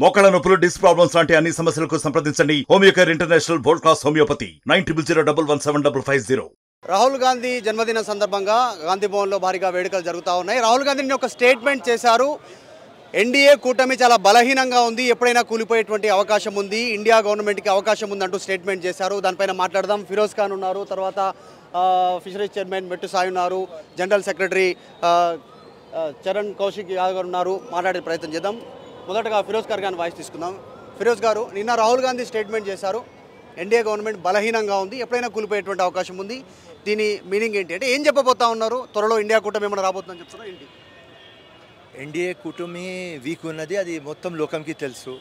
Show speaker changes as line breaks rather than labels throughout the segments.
మోకాళ్ళ నొప్పులు, disc problems లాంటి అన్ని సమస్యలకు సంప్రదించండి Homeocare international world class homeopathy 9001175550.
Rahul Gandhi జన్మదిన సందర్భంగా గాంధీ భవన్లో భారీగా వేడుకలు జరుగుతూ ఉన్నాయి. రాహుల్ గాంధీని ఒక స్టేట్మెంట్ చేశారు. ఎన్డీఏ కూటమి చాలా బలహీనంగా ఉంది, ఎప్పుడైనా కూలిపోయేటువంటి అవకాశం ఉంది, ఇండియా గవర్నమెంట్కి అవకాశం ఉందంటూ స్టేట్మెంట్ చేశారు. దానిపైన మాట్లాడదాం. ఫిరోజ్ ఖాన్ ఉన్నారు, తర్వాత ఫిషరీస్ చైర్మన్ మెట్టు సాయి ఉన్నారు, జనరల్ సెక్రటరీ చరణ్ కౌశిక్ యాదవ్ గారు ఉన్నారు. మాట్లాడే ప్రయత్నం చేద్దాం. మొదటగా ఫిరోజ్ ఖాన్ గారిని వాయిస్ తీసుకుందాం. ఫిరోజ్ గారు, నిన్న రాహుల్ గాంధీ స్టేట్మెంట్ చేశారు, ఎన్డీఏ గవర్నమెంట్ బలహీనంగా ఉంది, ఎప్పుడైనా కూలిపోయేటువంటి అవకాశం ఉంది. దీని మీనింగ్ ఏంటి అంటే ఏం చెప్పబోతా ఉన్నారు? త్వరలో ఇండియా కూటమి ఏమైనా రాబోతుందని చెప్తున్నారు ఏంటి?
ఎన్డీఏ కూటమి వీక్ ఉన్నది, అది మొత్తం లోకంకి తెలుసు.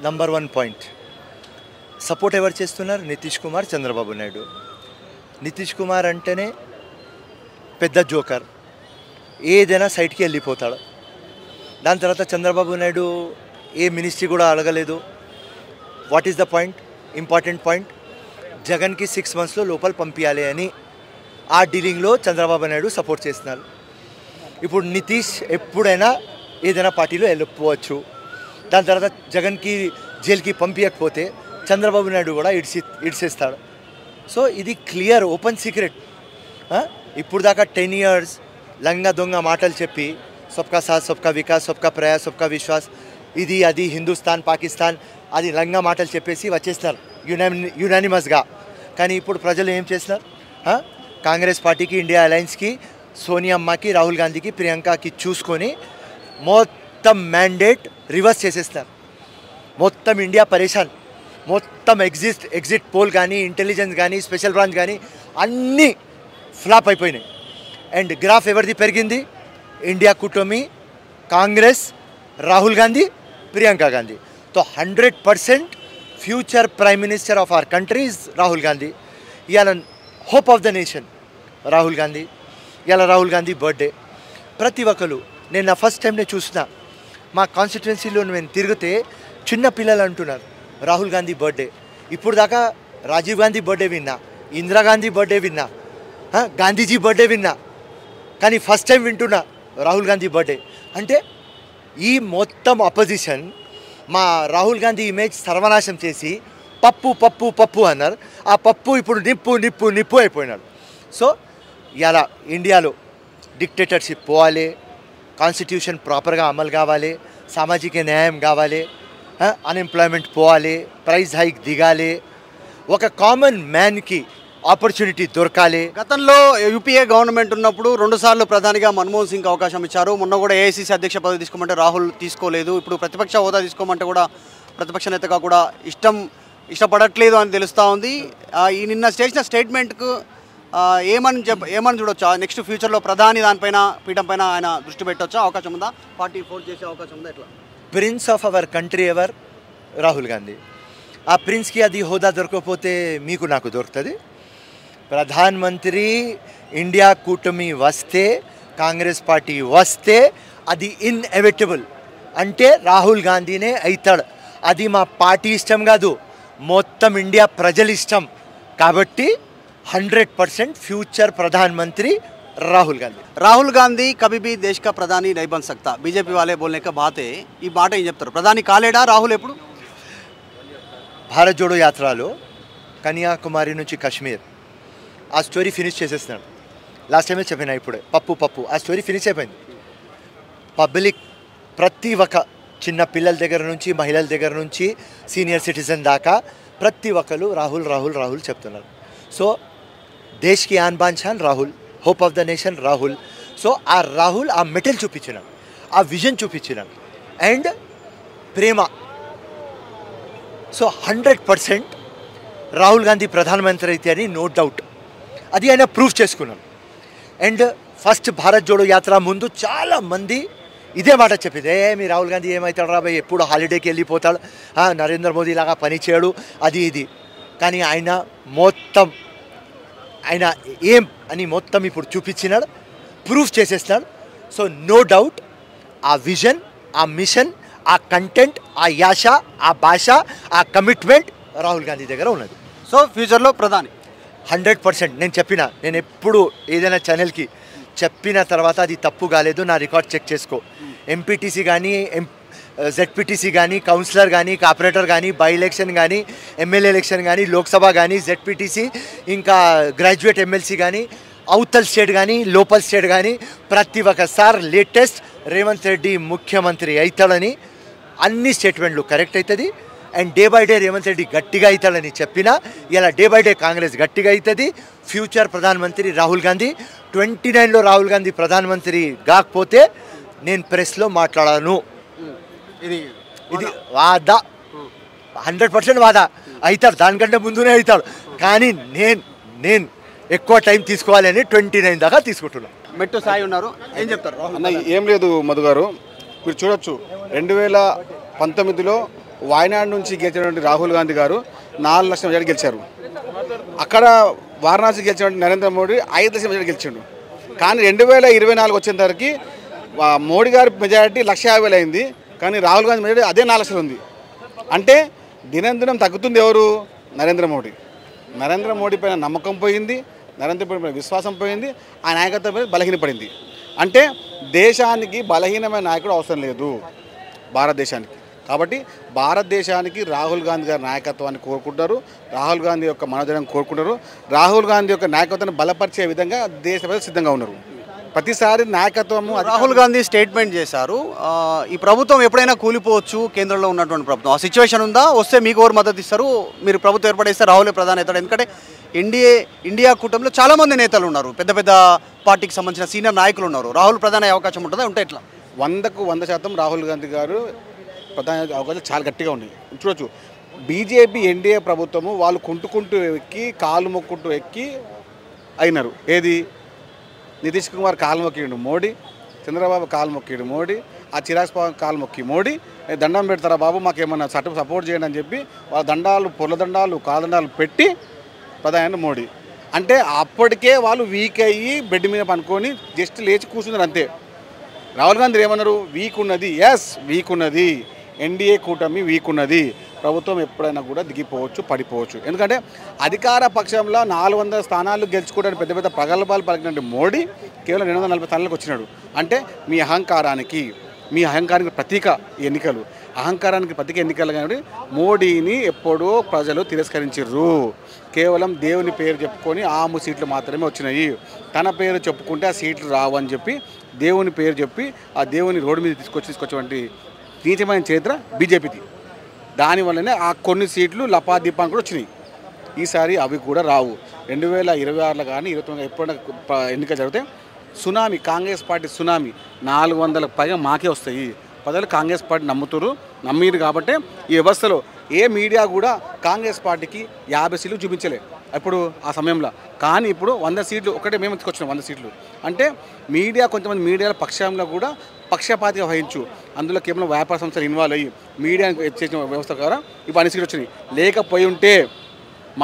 నంబర్ 1 పాయింట్, సపోర్ట్ ఎవరు చేస్తున్నారు? నితీష్ కుమార్, చంద్రబాబు నాయుడు. నితీష్ కుమార్ అంటేనే పెద్ద జోకర్, ఏదైనా సైట్కి వెళ్ళిపోతాడు. దాని తర్వాత చంద్రబాబు నాయుడు ఏ మినిస్ట్రీ కూడా అడగలేదు. What is the point? Important point, జగన్కి 6 monthsలో లోపల పంపించాలి అని ఆ డీలింగ్లో చంద్రబాబు నాయుడు సపోర్ట్ చేస్తున్నారు. ఇప్పుడు నితీష్ ఎప్పుడైనా ఏదైనా పార్టీలో వెళ్ళిపోవచ్చు. దాని తర్వాత జగన్కి జైలుకి పంపించకపోతే చంద్రబాబు నాయుడు కూడా ఇడిసేస్తాడు. సో ఇది క్లియర్, ఓపెన్ సీక్రెట్. ఇప్పుడు దాకా 10 years లంగా దొంగ మాటలు చెప్పి సబ్కా సాత్, సబ్కా వికాస్, సబ్కా ప్రయాస్, సబ్కా విశ్వాస్, ఇది అది హిందుస్థాన్ పాకిస్తాన్, అది లంగా మాటలు చెప్పేసి వచ్చేస్తున్నారు యునానిమస్గా. కానీ ఇప్పుడు ప్రజలు ఏం చేస్తున్నారు? కాంగ్రెస్ పార్టీకి, ఇండియా అలయన్స్కి, సోనియమ్మకి, రాహుల్ గాంధీకి, ప్రియాంకకి చూసుకొని మొత్తం మ్యాండేట్ రివర్స్ చేసేస్తున్నారు. మొత్తం ఇండియా పరేషాన్. మొత్తం ఎగ్జిట్ పోల్ కానీ, ఇంటెలిజెన్స్ కానీ, స్పెషల్ బ్రాంచ్ కానీ అన్నీ ఫ్లాప్ అయిపోయినాయి. అండ్ గ్రాఫ్ ఎవరిది పెరిగింది? ఇండియా కూటమి, కాంగ్రెస్, రాహుల్ గాంధీ, ప్రియాంక గాంధీ. తో 100% future prime minister of our country is Rahul Gandhi. ఇవాళ hope of the nation Rahul Gandhi. ఇవాళ రాహుల్ గాంధీ బర్త్డే. ప్రతి ఒక్కరు, నేను నా ఫస్ట్ టైం నేను చూసిన మా కాన్స్టిట్యున్సీలో నేను తిరిగితే చిన్న పిల్లలు అంటున్నారు రాహుల్ గాంధీ బర్త్డే. ఇప్పుడు దాకా రాజీవ్ గాంధీ బర్త్డే విన్నా, ఇందిరాగాంధీ బర్త్డే విన్నా, గాంధీజీ బర్త్డే విన్నా, కానీ ఫస్ట్ టైం వింటున్నా రాహుల్ గాంధీ బర్త్డే. అంటే ఈ మొత్తం అపోజిషన్ మా రాహుల్ గాంధీ ఇమేజ్ సర్వనాశం చేసి పప్పు పప్పు పప్పు అన్నారు. ఆ పప్పు ఇప్పుడు నిప్పు నిప్పు నిప్పు అయిపోయినాడు. సో ఇలా ఇండియాలో డిక్టేటర్షిప్ పోవాలి, కాన్స్టిట్యూషన్ ప్రాపర్గా అమలు కావాలి, సామాజిక న్యాయం కావాలి, అన్ఎంప్లాయ్మెంట్ పోవాలి, ప్రైస్ హైక్ దిగాలి, ఒక కామన్ మ్యాన్కి ఆపర్చునిటీ దొరకాలి.
గతంలో యూపీఏ గవర్నమెంట్ ఉన్నప్పుడు 2 సార్లు ప్రధానిగా మన్మోహన్ సింగ్ అవకాశం ఇచ్చారు. మొన్న కూడా ఏఐసీసీ అధ్యక్ష పదవి తీసుకోమంటే రాహుల్ తీసుకోలేదు. ఇప్పుడు ప్రతిపక్ష హోదా తీసుకోమంటే కూడా ప్రతిపక్ష నేతగా కూడా ఇష్టపడట్లేదు అని తెలుస్తూ ఉంది. ఈ నిన్న చేసిన స్టేట్మెంట్కు ఏమని చూడొచ్చా? నెక్స్ట్ ఫ్యూచర్లో ప్రధాని దానిపైన పీఠం పైన ఆయన దృష్టి పెట్టవచ్చా? అవకాశం ఉందా? పార్టీ ఫోర్స్ చేసే అవకాశం ఉందా? ఎట్లా?
Prince of our country ever? Rahul Gandhi. ఆ ప్రిన్స్కి అది హోదా దొరకకపోతే మీకు నాకు దొరుకుతుంది. ప్రధానమంత్రి ఇండియా కూటమి వస్తే, కాంగ్రెస్ పార్టీ వస్తే అది ఇన్ఎవిటబుల్. అంటే రాహుల్ గాంధీనే అవుతాడు. అది మా పార్టీ ఇష్టం కాదు, మొత్తం ఇండియా ప్రజల ఇష్టం. కాబట్టి 100% ఫ్యూచర్ ప్రధానమంత్రి राहुल गांधी कभी भी देश का प्रधानी नहीं बन सकता. बीजेपी वाले बोलने का बात है. ఈ మాట ఏం చెప్తారు? ప్రధాని కాలేడా రాహుల్? ఎప్పుడు భారత్ జోడో యాత్రలో కన్యాకుమారి నుంచి కాశ్మీర్ ఆ స్టోరీ ఫినిష్ చేసేస్తున్నాడు. లాస్ట్ టైమే చెప్పిన, ఇప్పుడే పప్పు పప్పు ఆ స్టోరీ ఫినిష్ అయిపోయింది. పబ్లిక్ ప్రతి ఒక్క చిన్న పిల్లల దగ్గర నుంచి, మహిళల దగ్గర నుంచి, సీనియర్ సిటిజన్ దాకా ప్రతి ఒక్కరు రాహుల్ రాహుల్ రాహుల్ చెప్తున్నారు. సో దేశ్ కి ఆన్ బాన్ షాన్ Rahul, hope of the nation Rahul. So ఆ రాహుల్ ఆ మెటల్ చూపించినాడు, ఆ విజన్ చూపించినాడు, అండ్ ప్రేమ. సో 100% రాహుల్ గాంధీ ప్రధానమంత్రి అయితే అని నో డౌట్. అది ఆయన ప్రూఫ్ చేసుకున్నాను. అండ్ ఫస్ట్ భారత్ జోడో యాత్ర ముందు చాలామంది ఇదే మాట చెప్పింది, మీ రాహుల్ గాంధీ ఏమవుతాడు రాబాయ్, ఎప్పుడు హాలిడేకి వెళ్ళిపోతాడు, నరేంద్ర మోదీ లాగా పని చేయడు, అది ఇది. కానీ ఆయన మొత్తం ఆయన ఏం అని మొత్తం ఇప్పుడు చూపించినాడు, ప్రూఫ్ చేసేస్తున్నాడు. సో నో డౌట్ ఆ విజన్, ఆ మిషన్, ఆ కంటెంట్, ఆ యాష, ఆ భాష, ఆ కమిట్మెంట్ రాహుల్ గాంధీ దగ్గర ఉన్నది.
సో ఫ్యూచర్లో ప్రధాని
100%. నేను చెప్పిన, నేను ఎప్పుడు ఏదైనా ఛానల్కి చెప్పిన తర్వాత అది తప్పు కాలేదు, నా రికార్డ్ చెక్ చేసుకో. ఎంపీటీసీ కానీ జెడ్పీటీసీ కానీ, కౌన్సిలర్ కానీ, కార్పొరేటర్ కానీ, బై ఎలక్షన్ కానీ, ఎమ్మెల్యే ఎలక్షన్ కానీ, లోక్సభ కానీ, జెడ్పీటీసీ, ఇంకా గ్రాడ్యుయేట్ ఎమ్మెల్సీ కానీ, అవతల్ స్టేట్ కానీ, లోపల్ స్టేట్ కానీ, ప్రతి ఒక్కసారి లేటెస్ట్ రేవంత్ రెడ్డి ముఖ్యమంత్రి అవుతాడని అన్ని స్టేట్మెంట్లు కరెక్ట్ అవుతుంది. And day by day Revanth Reddy గట్టిగా అవుతాడని చెప్పినా ఇలా డే బై డే కాంగ్రెస్ గట్టిగా అవుతుంది. ఫ్యూచర్ ప్రధానమంత్రి రాహుల్ గాంధీ 29లో రాహుల్ గాంధీ ప్రధానమంత్రి కాకపోతే నేను ప్రెస్లో మాట్లాడాను.
ఇది
ఇది వాదా 100% వాదా అవుతాడు, దానికంటే ముందునే అవుతాడు. కానీ నేను ఎక్కువ టైం తీసుకోవాలి అని 29 దాకా తీసుకుంటున్నాను.
మెట్టు సాయి ఉన్నారు, ఏం చెప్తారు?
అన్న ఏం లేదు మధు గారు, మీరు చూడొచ్చు 2019లో వాయనాడ్ నుంచి గెలిచినటువంటి రాహుల్ గాంధీ గారు 4 లక్షల మెజార్టీ గెలిచారు. అక్కడ వారణాసి గెలిచినటువంటి నరేంద్ర మోడీ 5 లక్షల మెజార్టీ గెలిచాడు. కానీ 2024 వచ్చేసరికి మోడీ గారి మెజారిటీ 150,000 అయింది. కానీ రాహుల్ గాంధీ మెజారిటీ అదే 4 లక్షలు ఉంది. అంటే దినం తగ్గుతుంది ఎవరు? నరేంద్ర మోడీ. నరేంద్ర మోడీ పైన నమ్మకం పోయింది, నరేంద్ర మోడీ పైన విశ్వాసం పోయింది, ఆ నాయకత్వం పైన బలహీనపడింది. అంటే దేశానికి బలహీనమైన నాయకుడు అవసరం లేదు భారతదేశానికి. కాబట్టి భారతదేశానికి రాహుల్ గాంధీ గారి నాయకత్వాన్ని కోరుకుంటారు, రాహుల్ గాంధీ యొక్క మనోధైర్యం కోరుకుంటారు, రాహుల్ గాంధీ యొక్క నాయకత్వాన్ని బలపరిచే విధంగా దేశ ప్రజలు సిద్ధంగా ఉన్నారు. ప్రతిసారి నాయకత్వము
రాహుల్ గాంధీ స్టేట్మెంట్ చేశారు, ఈ ప్రభుత్వం ఎప్పుడైనా కూలిపోవచ్చు, కేంద్రంలో ఉన్నటువంటి ప్రభుత్వం ఆ సిచ్యువేషన్ ఉందా, వస్తే మీకు ఎవరు మద్దతు ఇస్తారు, మీరు ప్రభుత్వం ఏర్పడేస్తే రాహులే ప్రధాని అవుతాడు? ఎందుకంటే ఇండియా కూటమిలో చాలామంది నేతలు ఉన్నారు, పెద్ద పెద్ద పార్టీకి సంబంధించిన సీనియర్ నాయకులు ఉన్నారు. రాహుల్ ప్రధాని అయ్యే అవకాశం ఉంటుందా? ఉంటే ఎట్లా?
100% రాహుల్ గాంధీ గారు ప్రధాన అవకాశాలు చాలా గట్టిగా ఉన్నాయి. చూడొచ్చు, బీజేపీ ఎన్డీఏ ప్రభుత్వము వాళ్ళు కుంటుకుంటూ ఎక్కి కాలు మొక్కుంటూ ఎక్కి అయినారు. ఏది? నితీష్ కుమార్ కాలు మొక్కిండు మోడీ, చంద్రబాబు కాలు మొక్కిడు మోడీ, ఆ చిరాగ్ పవార్ కాలు మొక్కి మోడీ దండం పెడతారా బాబు మాకేమన్నా సపోర్ట్ చేయండి అని చెప్పి వాళ్ళ దండాలు, పొర్ల దండాలు, కాదండాలు పెట్టి ప్రధాని మోడీ. అంటే అప్పటికే వాళ్ళు వీక్ అయ్యి బెడ్ మీద పనుకొని జస్ట్ లేచి కూర్చున్నారు అంతే. రాహుల్ గాంధీ ఏమన్నారు? వీక్ ఉన్నది, ఎస్ వీక్ ఉన్నది, ఎన్డీఏ కూటమి వీక్ ఉన్నది, ప్రభుత్వం ఎప్పుడైనా కూడా దిగిపోవచ్చు, పడిపోవచ్చు. ఎందుకంటే అధికార పక్షంలో 400 స్థానాలు గెలుచుకోవడానికి పెద్ద పెద్ద ప్రగల్భాలు పలికినట్టు మోడీ కేవలం 240 స్థానాలకు వచ్చినాడు. అంటే మీ అహంకారానికి ప్రతీక ఎన్నికలు, అహంకారానికి ప్రతీక ఎన్నికలు. కానీ మోడీని ఎప్పుడో ప్రజలు తిరస్కరించారు. కేవలం దేవుని పేరు చెప్పుకొని 6 సీట్లు మాత్రమే వచ్చినాయి. తన పేరు చెప్పుకుంటే ఆ సీట్లు రావు అని చెప్పి దేవుని పేరు చెప్పి ఆ దేవుని రోడ్డు మీద తీసుకొచ్చేటువంటి నీచమైన చరిత్ర బీజేపీది. దానివల్లనే ఆ కొన్ని సీట్లు లపాదీపాన్ని కూడా వచ్చినాయి. ఈసారి అవి కూడా రావు. 2026లో కానీ 2029 ఎప్పుడైనా ఎన్నికలు జరిగితే సునామీ, కాంగ్రెస్ పార్టీ సునామీ 400లకు పైగా మాకే వస్తాయి. ప్రజలు కాంగ్రెస్ పార్టీ నమ్మిరు కాబట్టి ఈ వ్యవస్థలో ఏ మీడియా కూడా కాంగ్రెస్ పార్టీకి 50 సీట్లు చూపించలే అప్పుడు ఆ సమయంలో. కానీ ఇప్పుడు 100 సీట్లు ఒకటే మేము తీసుకొచ్చినాం. 100 సీట్లు అంటే మీడియా, కొంతమంది మీడియాల పక్షంలో కూడా పక్షపాతిగా వహించు, అందులో కేవలం వ్యాపార సంస్థలు ఇన్వాల్వ్ అయ్యి మీడియాని చేసిన వ్యవస్థ ద్వారా ఇప్పుడు 100 సీట్లు వచ్చినాయి. లేకపోయి ఉంటే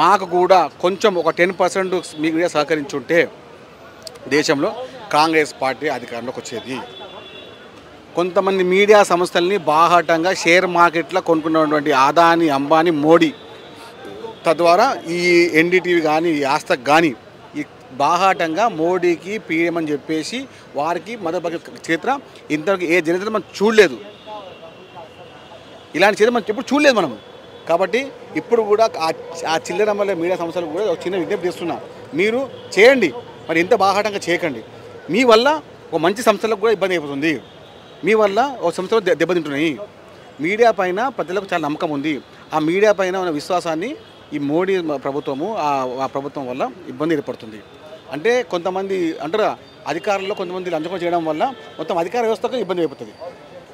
మాకు కూడా కొంచెం ఒక 10% మీడియా సహకరించుంటే దేశంలో కాంగ్రెస్ పార్టీ అధికారంలోకి వచ్చేది. కొంతమంది మీడియా సంస్థల్ని బాహాటంగా షేర్ మార్కెట్లో కొనుక్కున్నటువంటి అదాని, అంబానీ, మోడీ, తద్వారా ఈ ఎన్డీటీవీ కానీ, ఈ ఆస్తక్ కానీ ఈ బాహాటంగా మోడీకి పీఎం అని చెప్పేసి వారికి మద్దతు చరిత్ర ఇంతవరకు ఏ చరిత్ర మనం చూడలేదు. ఇలాంటి చరిత్ర మనం ఎప్పుడు చూడలేదు మనం. కాబట్టి ఇప్పుడు కూడా ఆ చిల్లరమ్మల మీడియా సంస్థలకు కూడా ఒక చిన్న విజ్ఞప్తి చేస్తున్నా, మీరు చేయండి, మరి ఇంత బాహాటంగా చేయకండి. మీ వల్ల ఒక మంచి సంస్థలకు కూడా ఇబ్బంది అయిపోతుంది, మీ వల్ల ఒక సంస్థలు దెబ్బతింటున్నాయి. మీడియా పైన ప్రజలకు చాలా నమ్మకం ఉంది. ఆ మీడియా పైన ఉన్న విశ్వాసాన్ని ఈ మోడీ ప్రభుత్వము ఆ ప్రభుత్వం వల్ల ఇబ్బంది ఏర్పడుతుంది. అంటే కొంతమంది అంటారు అధికారుల్లో కొంతమంది లంచం చేయడం వల్ల మొత్తం అధికార వ్యవస్థకు ఇబ్బంది అయిపోతుంది.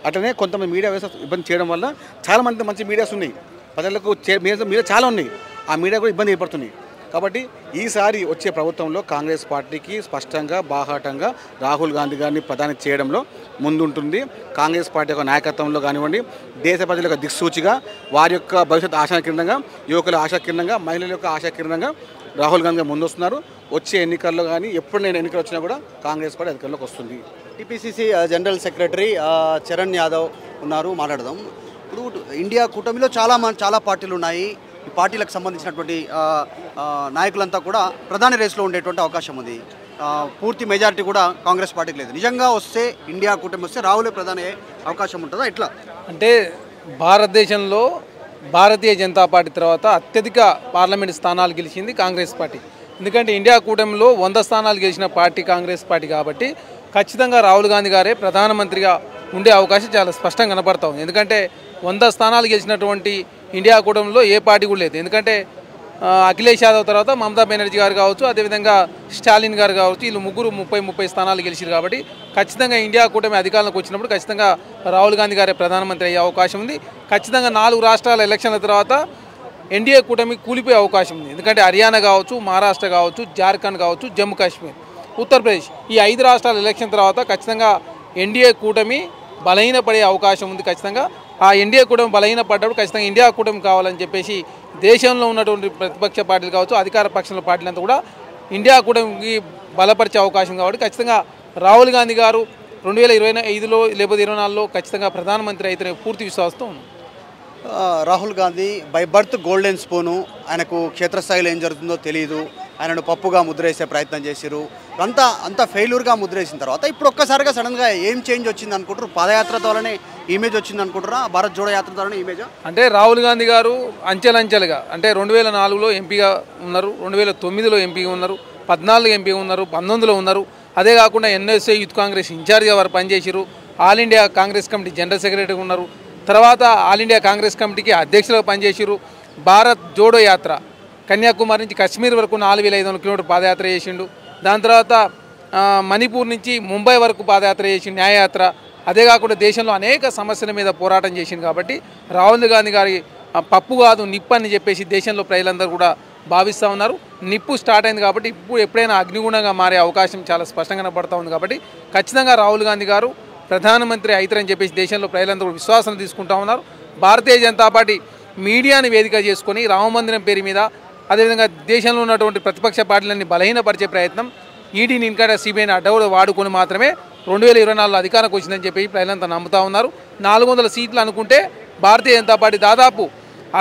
అట్లనే కొంతమంది మీడియా వ్యవస్థ ఇబ్బంది చేయడం వల్ల చాలామంది మంచి మీడియాస్ ఉన్నాయి, ప్రజలకు మీడియా చాలా ఉన్నాయి, ఆ మీడియా కూడా ఇబ్బంది ఏర్పడుతుంది. కాబట్టి ఈసారి వచ్చే ప్రభుత్వంలో కాంగ్రెస్ పార్టీకి స్పష్టంగా బాహాటంగా రాహుల్ గాంధీ గారిని ప్రధాని చేయడంలో ముందుంటుంది. కాంగ్రెస్ పార్టీ యొక్క నాయకత్వంలో కానివ్వండి, దేశ ప్రజల యొక్క దిక్సూచిగా, వారి యొక్క భవిష్యత్ ఆశాకిరణంగా, యువకుల ఆశాకిరణంగా, మహిళల యొక్క ఆశాకిరణంగా రాహుల్ గాంధీ ముందు వస్తున్నారు. వచ్చే ఎన్నికల్లో కానీ ఎప్పుడు ఎన్నికలు వచ్చినా కూడా కాంగ్రెస్ పార్టీ అధికారంలోకి వస్తుంది.
TPCC general secretary Charan Yadav ఉన్నారు, మాట్లాడదాం. ఇప్పుడు ఇండియా కూటమిలో చాలా పార్టీలు ఉన్నాయి. ఈ పార్టీలకు సంబంధించినటువంటి నాయకులంతా కూడా ప్రధాని రేసులో ఉండేటువంటి అవకాశం ఉంది. పూర్తి మెజారిటీ కూడా కాంగ్రెస్ పార్టీకి లేదు. నిజంగా వస్తే ఇండియా కూటమి వస్తే రాహులే ప్రధాని అవకాశం ఉంటుందా? ఎట్లా?
అంటే భారతదేశంలో భారతీయ జనతా పార్టీ తర్వాత అత్యధిక పార్లమెంట్ స్థానాలు గెలిచింది కాంగ్రెస్ పార్టీ. ఎందుకంటే ఇండియా కూటమిలో 100 స్థానాలు గెలిచిన పార్టీ కాంగ్రెస్ పార్టీ కాబట్టి ఖచ్చితంగా రాహుల్ గాంధీ గారే ప్రధానమంత్రిగా ఉండే అవకాశం చాలా స్పష్టంగా కనపడతా ఉంది. ఎందుకంటే 100 స్థానాలు గెలిచినటువంటి ఇండియా కూటమిలో ఏ పార్టీ కూడా లేదు. ఎందుకంటే అఖిలేష్ యాదవ్ తర్వాత మమతా బెనర్జీ గారు కావచ్చు, అదేవిధంగా స్టాలిన్ గారు కావచ్చు, వీళ్ళు ముగ్గురు 30 స్థానాలు గెలిచారు కాబట్టి ఖచ్చితంగా ఇండియా కూటమి అధికారంలోకి వచ్చినప్పుడు ఖచ్చితంగా రాహుల్ గాంధీ గారే ప్రధానమంత్రి అయ్యే అవకాశం ఉంది. ఖచ్చితంగా 4 రాష్ట్రాల ఎలక్షన్ల తర్వాత ఎన్డీఏ కూటమి కూలిపోయే అవకాశం ఉంది. ఎందుకంటే హర్యానా కావచ్చు, మహారాష్ట్ర కావచ్చు, జార్ఖండ్ కావచ్చు, జమ్మూ కాశ్మీర్, ఉత్తరప్రదేశ్ ఈ 5 రాష్ట్రాల ఎలక్షన్ తర్వాత ఖచ్చితంగా ఎన్డీఏ కూటమి బలహీనపడే అవకాశం ఉంది. ఖచ్చితంగా ఆ ఎన్డీఏ కూటమి బలహీనపడ్డప్పుడు ఖచ్చితంగా ఇండియా కూటమి కావాలని చెప్పేసి దేశంలో ఉన్నటువంటి ప్రతిపక్ష పార్టీలు కావచ్చు, అధికార పక్షాల పార్టీలంతా కూడా ఇండియా కూటమికి బలపరిచే అవకాశం కాబట్టి ఖచ్చితంగా రాహుల్ గాంధీ గారు 2025లో లేకపోతే 24లో ఖచ్చితంగా ప్రధానమంత్రి అయితే పూర్తి విశ్వాసంతో ఉన్నాం.
Rahul Gandhi by birth golden spoon, ఆయనకు క్షేత్రస్థాయిలో ఏం జరుగుతుందో తెలియదు, ఆయనను పప్పుగా ముద్రేసే ప్రయత్నం చేసిరు, అంత ఫెయిల్యూర్గా ముద్రేసిన తర్వాత ఇప్పుడు ఒక్కసారిగా సడన్గా ఏం చేంజ్ వచ్చింది అనుకుంటారు? పాదయాత్ర ద్వారానే ఇమేజ్ వచ్చింది అనుకుంటారా? భారత్ జోడో యాత్ర ద్వారానే ఇమేజా?
అంటే రాహుల్ గాంధీ గారు అంచెలంచెలుగా అంటే 2004లో ఎంపీగా ఉన్నారు, 2009లో ఎంపీగా ఉన్నారు, 14 ఎంపీగా ఉన్నారు, 19లో ఉన్నారు. అదే కాకుండా ఎన్ఎస్ఏ యూత్ కాంగ్రెస్ ఇన్ఛార్జ్గా వారు పనిచేసారు, all India Congress committee general సెక్రటరీగా ఉన్నారు, తర్వాత ఆల్ ఇండియా కాంగ్రెస్ కమిటీకి అధ్యక్షులుగా పనిచేసారు. భారత్ జోడో యాత్ర కన్యాకుమారి నుంచి కాశ్మీర్ వరకు 4500 కిలోమీటర్ పాదయాత్ర చేసిండు. దాని తర్వాత మణిపూర్ నుంచి ముంబై వరకు పాదయాత్ర చేసిండు, న్యాయయాత్ర. అదే కాకుండా దేశంలో అనేక సమస్యల మీద పోరాటం చేసింది కాబట్టి రాహుల్ గాంధీ గారి పప్పు కాదు నిప్పు అని చెప్పేసి దేశంలో ప్రజలందరూ కూడా భావిస్తూ ఉన్నారు. నిప్పు స్టార్ట్ అయింది కాబట్టి ఇప్పుడు ఎప్పుడైనా అగ్నిగుణంగా మారే అవకాశం చాలా స్పష్టంగా కనపడుతూ ఉంది. కాబట్టి ఖచ్చితంగా రాహుల్ గాంధీ గారు ప్రధానమంత్రి అవుతారని చెప్పేసి దేశంలో ప్రజలందరూ విశ్వాసం తీసుకుంటా ఉన్నారు. భారతీయ జనతా పార్టీ మీడియాని వేదిక చేసుకొని రామమందిరం పేరు మీద అదేవిధంగా దేశంలో ఉన్నటువంటి ప్రతిపక్ష పార్టీలన్నీ బలహీనపరిచే ప్రయత్నం, ఈడీని ఇంకా సిబిఐని అడ్డగోలు వాడుకొని మాత్రమే 2024లో అధికారంకి వచ్చిందని చెప్పి ప్రజలంతా నమ్ముతా ఉన్నారు. 400 సీట్లు అనుకుంటే భారతీయ జనతా పార్టీ దాదాపు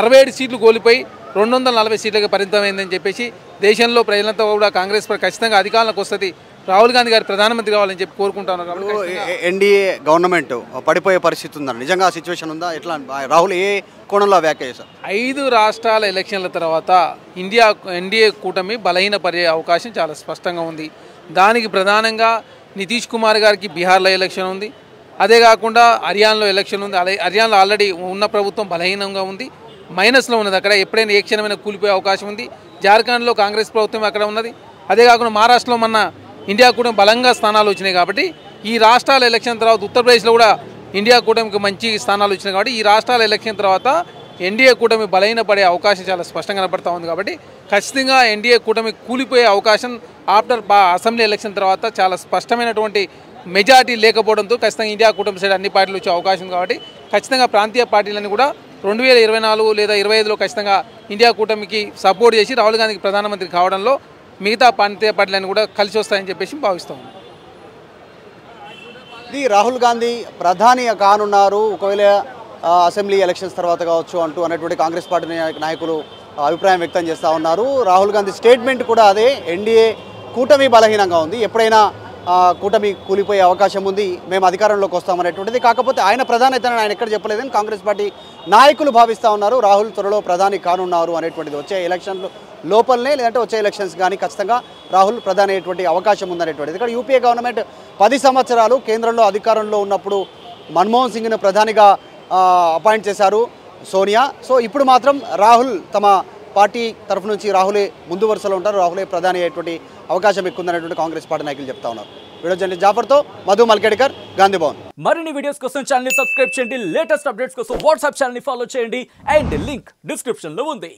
67 సీట్లు కోల్పోయి 240 సీట్లకు పరిమితమైందని చెప్పేసి దేశంలో ప్రజలంతా కూడా కాంగ్రెస్ పార్టీ ఖచ్చితంగా అధికారంలోకి వస్తుంది, రాహుల్ గాంధీ గారు ప్రధానమంత్రి కావాలని చెప్పి కోరుకుంటున్నారు. కాబట్టి
ఎన్డీఏ గవర్నమెంట్ పడిపోయే పరిస్థితి ఉందా? నిజంగా ఆ సిచ్యువేషన్ ఉందా? ఎట్లా రాహుల్ ఏ కోణంలో వ్యాఖ్య చేశారు?
5 రాష్ట్రాల ఎలక్షన్ల తర్వాత ఎన్డీఏ కూటమి బలహీనపడే అవకాశం చాలా స్పష్టంగా ఉంది. దానికి ప్రధానంగా నితీష్ కుమార్ గారికి బీహార్లో ఎలక్షన్ ఉంది, అదే కాకుండా హర్యానాలో ఎలక్షన్ ఉంది. హర్యానాలో ఆల్రెడీ ఉన్న ప్రభుత్వం బలహీనంగా ఉంది, మైనస్లో ఉన్నది, అక్కడ ఎప్పుడైనా ఏ క్షణమైనా కూలిపోయే అవకాశం ఉంది. జార్ఖండ్లో కాంగ్రెస్ ప్రభుత్వం అక్కడ ఉన్నది. అదే కాకుండా మహారాష్ట్రలో మన ఇండియా కూటమి బలంగా స్థానాలు వచ్చినాయి కాబట్టి ఈ రాష్ట్రాల ఎలక్షన్ తర్వాత ఉత్తరప్రదేశ్లో కూడా ఇండియా కూటమికి మంచి స్థానాలు వచ్చినాయి కాబట్టి ఈ రాష్ట్రాల ఎలక్షన్ తర్వాత ఎన్డీఏ కూటమి బలహీనపడే అవకాశం చాలా స్పష్టంగా కనపడతా ఉంది. కాబట్టి ఖచ్చితంగా ఎన్డీఏ కూటమి కూలిపోయే అవకాశం ఆఫ్టర్ అసెంబ్లీ ఎలక్షన్ తర్వాత చాలా స్పష్టమైనటువంటి మెజారిటీ లేకపోవడంతో ఖచ్చితంగా ఇండియా కూటమి సైడ్ అన్ని పార్టీలు వచ్చే అవకాశం కాబట్టి ఖచ్చితంగా ప్రాంతీయ పార్టీలన్నీ కూడా 2024 లేదా 25లో ఖచ్చితంగా ఇండియా కూటమికి సపోర్ట్ చేసి రాహుల్ గాంధీకి ప్రధానమంత్రి కావడంలో మిగతా ప్రాంతీయ పార్టీలన్నీ కూడా కలిసి వస్తాయని చెప్పేసి భావిస్తాం.
ఇది రాహుల్ గాంధీ ప్రధాని కానున్నారు ఒకవేళ అసెంబ్లీ ఎలక్షన్స్ తర్వాత కావచ్చు అనేటువంటి కాంగ్రెస్ పార్టీ నాయకులు అభిప్రాయం వ్యక్తం చేస్తూ ఉన్నారు. రాహుల్ గాంధీ స్టేట్మెంట్ కూడా అదే, ఎన్డీఏ కూటమి బలహీనంగా ఉంది, ఎప్పుడైనా కూటమి కూలిపోయే అవకాశం ఉంది, మేము అధికారంలోకి వస్తామనేటువంటిది. కాకపోతే ఆయన ప్రధాని అయితే ఆయన ఎక్కడ చెప్పలేదని కాంగ్రెస్ పార్టీ నాయకులు భావిస్తూ ఉన్నారు. రాహుల్ త్వరలో ప్రధాని కానున్నారు అనేటువంటిది వచ్చే ఎలక్షన్లు లోపలనే లేదంటే వచ్చే ఎలక్షన్స్ కానీ ఖచ్చితంగా రాహుల్ ప్రధాని అయ్యేటువంటి అవకాశం ఉందనేటువంటిది. ఇక్కడ యూపీఏ గవర్నమెంట్ 10 సంవత్సరాలు కేంద్రంలో అధికారంలో ఉన్నప్పుడు మన్మోహన్ సింగ్ను ప్రధానిగా అపాయింట్ చేశారు సోనియా. సో ఇప్పుడు మాత్రం రాహుల్ తమ పార్టీ తరఫు నుంచి రాహులే ముందు వరుసలో ఉంటారు, రాహులే ప్రధాని అయ్యేటువంటి అవకాశం ఎక్కువ ఉందనేటువంటి కాంగ్రెస్ పార్టీ నాయకులు చెప్తా ఉన్నారు. వీడియో జర్నలిస్ట్ జాఫర్తో మధు మల్కేడ్కర్, గాంధీ భవన్.
మరిన్ని వీడియోస్ కోసం ఛానల్ ని సబ్స్క్రైబ్ చేయండి, లేటెస్ట్ అప్డేట్స్ కోసం వాట్సాప్ ఛానల్ ని ఫాలో చేయండి అండ్ లింక్ డిస్క్రిప్షన్ లో ఉంది.